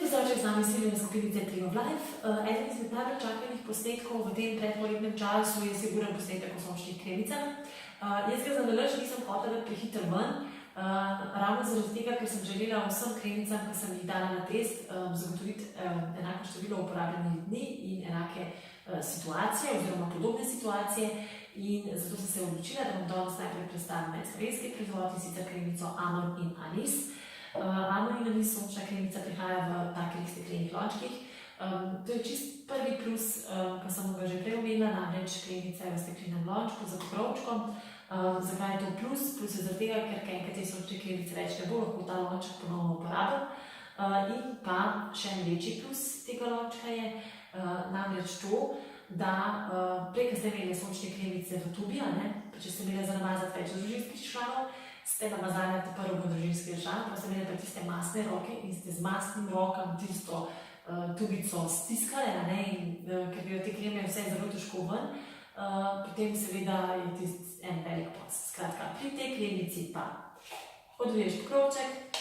Pozdrav, z nami Silvija skupinice Trio of Life. Eden izmed najbolj čakanih posnetkov v tem predpoletnem času je siguren posnetek o sončnih kremicah. Jaz ga zanalašč nisem hotela prehiter ven, ravno zaradi tega, ker sem želela vsem kremicam, ki sem jih dala na test, zagotoviti enako število uporabljenih dni in enake situacije oziroma podobne situacije. In zato sem se odločila, da bom danes najprej predstavila slovenski proizvod, in sicer kremico Amon in Anis. Amon in Anis sončna kremica prihaja v takih steklenih lončkih. To je čist prvi plus, ki sem ga že prej omenila, namreč kremica je v steklenem lončku za pokrovčkom. Zakaj je to plus? Plus je zaradi tega, ker enkrat te sončne kremice več ne bo lahko ta lonček ponovno uporabil. In pa še en večji plus tega lončka je namreč to, da prej, ko ste imeli sončne kremice v tubi, pa če ste imeli za namazati več družinskih članov, ste namazali prvega družinskega člana, pa ste imeli pa tiste masne roke in ste z masnim rokam tisto tubico stiskali, ker bi te kreme vse zelo težko ven, potem seveda je tisti en velik poc. Skratka, pri tej kremici pa odviješ pokrovček,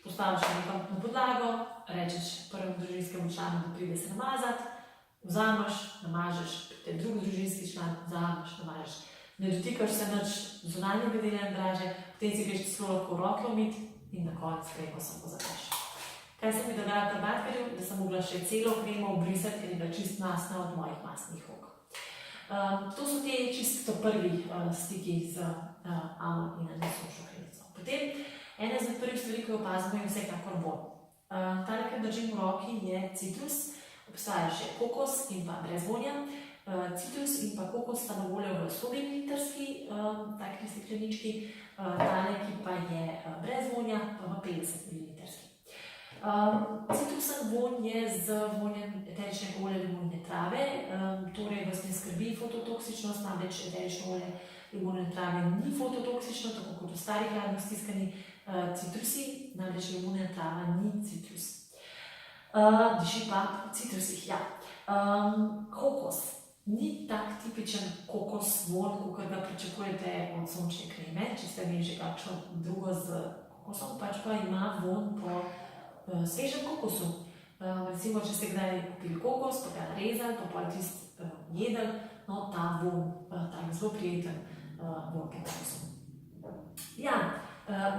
postaviš nekam na podlago, rečeš prvemu družinskemu članu, da pride se namazati, vzameš, namažeš, potem drugi družinski član, vzameš, namažeš. Ne dotikaš se nič zunanjega dela embalaže, potem si greš celo lahko roke umiti in na konec kremo samo zapreš. Kaj se mi dogaja pri matkarju? Da sem mogla še celo kremo obrisati, ker je bila čist masna od mojih masnih rok. To so te čisto prvi stiki z Amon in Anis sončno kremico. Potem ena izmed prvih stvari, ki jo opazimo, je vsekakor vonj. Tale, kar držim v roki, je citrus, obstaja še kokos in pa brez vonja. Citrus in pa kokos sta na voljo v 100 ml takšni steklenički, tale, ki pa je brez vonja, pa v 50 ml. Citrusen vonj je z vonjem eteričnega olja limonine trave, torej vas ne skrbi fototoksičnost, namreč eterično olje limonine trave ni fototoksično, tako kot ostali hladno stiskani citrusi, namreč limonina trava ni citrus. Diši pa po citrusih, ja. Kokos. Ni tak tipičen kokos vonj, kot ga pričakujete od sončne kreme, če ste imeli že kakšno drugo z kokosom, pač pa ima vonj po svežem kokosu. Recimo, če ste kdaj kupili kokos, pa ga narezali, pa pol tist jedli, no ta vonj, tak zelo prijeten vonj po kokosu. Ja,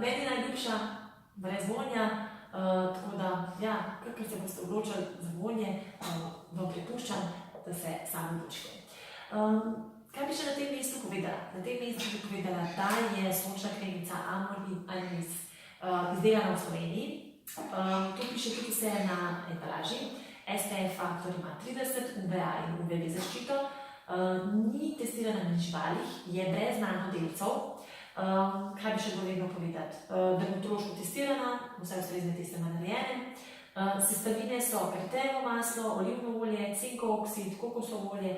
meni najljubša brez vonja, tako da, ja, kakor se boste odločili za vonje, vam prepuščam, da se sami odločite. Kaj bi še na tem mestu povedala? Na tem mestu bi povedala, da je sončna kremica Amon in Anis izdelana v Sloveniji. To piše tudi vse na embalaži. SPF faktor ima 30, UVA in UVB zaščito. Ni testirana na živalih, je brez nanodelcev. Kaj bi še dovedno povedati? Dermatološko testirana, vse ustrezne teste ima narejene. Sestavine so kartejevo maslo, olivno olje, cinkov oksid, kokosovo olje,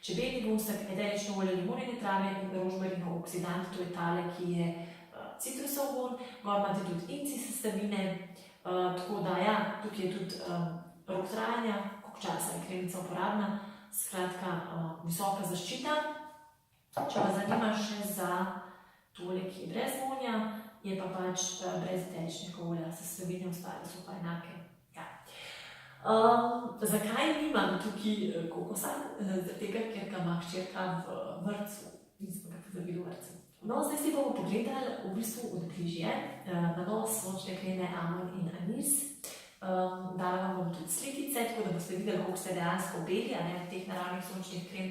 čebelji vosek, eterično olje limonine trave in rožmarinov oksidant, to je tale, ki je citrusov vonj. Gor imate tudi inci sestavine, tako da ja, tukaj je tudi rok trajanja, koliko časa je kremica uporabna, skratka visoka zaščita. Če vas zanima še za tole, ki je brez vonja, je pa pač brez eteričnega olja, sestavine ostale so pa enake. Zakaj nimam tukaj kokosa? Zaradi tega, ker ga ima hčerka v vrtcu in smo ga pozabili v vrtcu. No, zdaj si bomo pogledali v bistvu od bližje nanos sončne kreme Amon in Anis. Dala vam bom tudi slikice, tako da boste videli, koliko ste dejansko beli, teh naravnih sončnih krem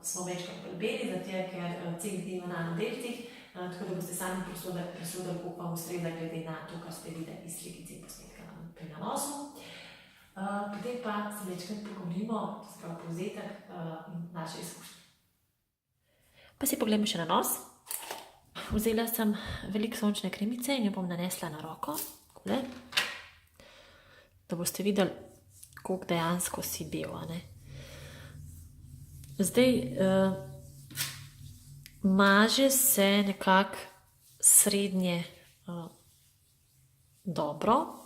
smo večkrat bolj beli, zato ker cink ni v nanodelcih, tako da boste sami presodili, koliko vam ustreza glede na to, kar ste videli iz slikice in posnetka pri nanosu. Potem pa se večkrat pogovorimo, to se pravi povzetek in naše izkušnje. Pa si pogledamo še nanos. Vzela sem veliko sončne kremice in jo bom nanesla na roko, da boste videli, koliko dejansko si bel. Zdaj, maže se nekako srednje dobro.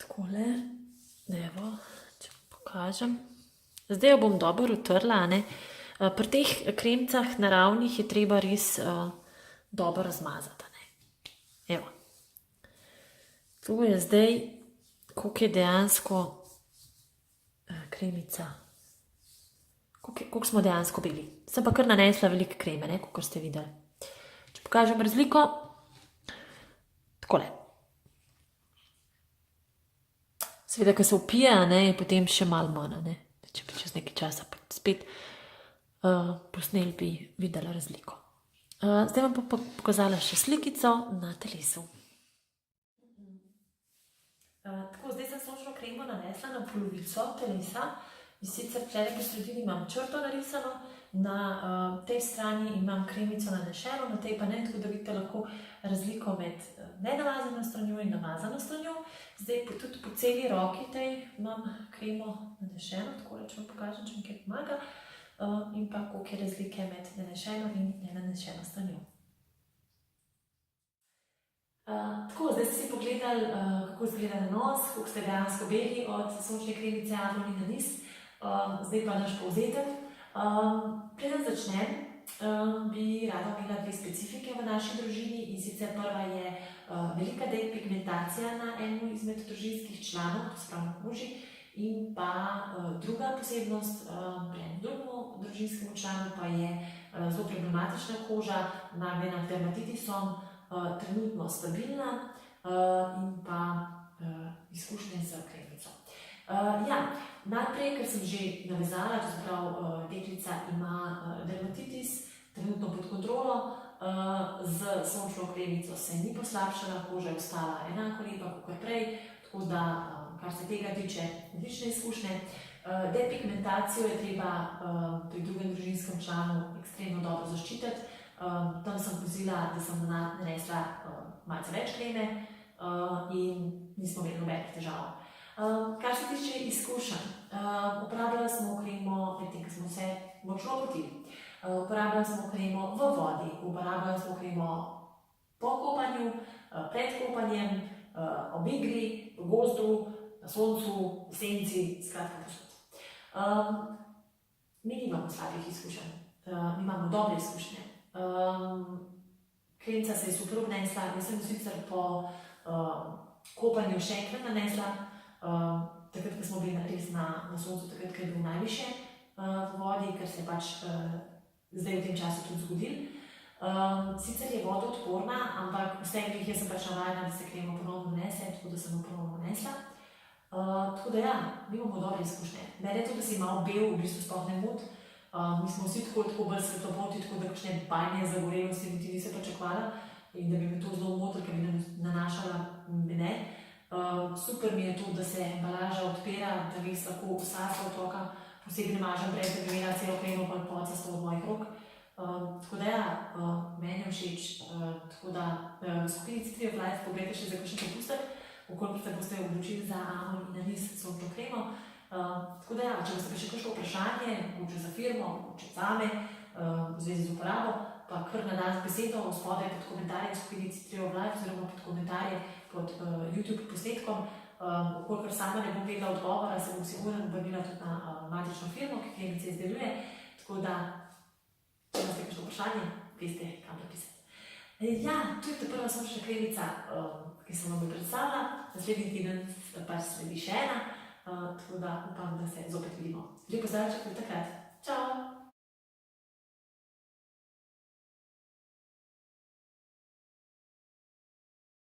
Takole, evo, če pokažem. Zdaj jo bom dobro utrla, Pri teh kremicah naravnih je treba res dobro razmazati, Evo. To je zdaj, koliko je dejansko kremica. Koliko smo dejansko bili. Sem pa kar nanesla veliko kreme, ne, kot ste videli. Če pokažem razliko, takole. Seveda, ko se upije, je potem še malo manj, ne. Če bi čez nekaj časa spet posneli, bi videla razliko. Zdaj vam pa pokazala še slikico na telesu. Tako, zdaj sem sončno kremo nanesla na polovico telesa. In sicer tukaj po sredini imam črto narisano, na tej strani imam kremico nanešeno, na tej pa ne, tako da vidite lahko razliko med nenamazano stranjo in namazano stranjo. Zdaj tudi po celi roki tej imam kremo nanešeno, tako če vam pokažem, če mi kaj pomaga, in pa koliko je razlike med nanešeno in nenanešeno stranjo. Tako, zdaj ste si pogledali, kako izgleda nanos, koliko ste dejansko beli od sončne kremice Avril na nis. Zdaj pa naš povzetek. Preden začnem, bi rada omenila dve specifike v naši družini, in sicer prva je velika depigmentacija na enem izmed družinskih članov, to se pravi na koži, in pa druga posebnost pri enem drugemu družinskemu članu pa je zelo problematična koža, nagljena dermatitisom, trenutno stabilna in pa izkušnje z kremico. Najprej, ker sem že navezala, to se pravi, deklica ima dermatitis, trenutno pod kontrolo, z sončno kremico se ni poslabšala, koža je ostala enako lepa kot prej, tako da, kar se tega tiče, odlične izkušnje. Depigmentacijo je treba pri drugem družinskem članu ekstremno dobro zaščititi. Tam sem pozila, da sem nanesla malce več kreme in nismo imeli nobenih težav. Kar se tiče izkušenj, uporabljali smo kremo, medtem ko smo se močno potili. Uporabljali smo kremo v vodi, uporabljali smo kremo po kopanju, pred kopanjem, ob igri, v gozdu, na soncu, v senci, skratka povsod. Mi nimamo slabih izkušenj, mi imamo dobre izkušnje. Kremica se je super obnesla, jaz sem sicer po kopanju še enkrat nanesla, takrat, ko smo bili res na soncu, takrat, ko je bil najviše v vodi, ker se je pač zdaj v tem času tudi zgodil. Sicer je vodoodporna, ampak vseeno jaz sem pač navajena, da se kremo ponovno nanese, tako da sem jo ponovno nanesla. Tako da ja, mi imamo dobre izkušnje. Mene to, da si malo bel, v bistvu sploh ne moti. Mi smo vsi tako bolj svetlopolti, tako da kakšne bajne zagorelosti niti nisem pričakovala in da bi me to zelo motilo, ker bi nanašala ne. Super mi je to, da se embalaža odpira, da res lahko vsaka otroka posebej namažem brez, da bi imela celo kremo pa pocesto od mojih rok. Tako da ja, meni je všeč, tako da v skupini City of Life pogledajte še za kakšen popustek, okoliko se boste odločili za Avril na nis sončno kremo. Tako da ja, če boste pa še kakšno vprašanje, mogoče za firmo, mogoče zame, v zvezi z uporabo, pa kar na nas besedo spodaj pod komentarje v skupini City of Life oziroma pod komentarje pod YouTube posnetkom. Okolikor sama ne bom vedela odgovora, se bom sigurno obrnila tudi na matično firmo, ki kremice izdeluje. Tako da, če imate kakšno vprašanje, veste, kam napisati. Ja, to je ta prva sončna kremica, ki sem vam jo predstavila. Naslednji teden pač sledi še ena. Tako da upam, da se zopet vidimo. Lep pozdrav, do takrat. Čau!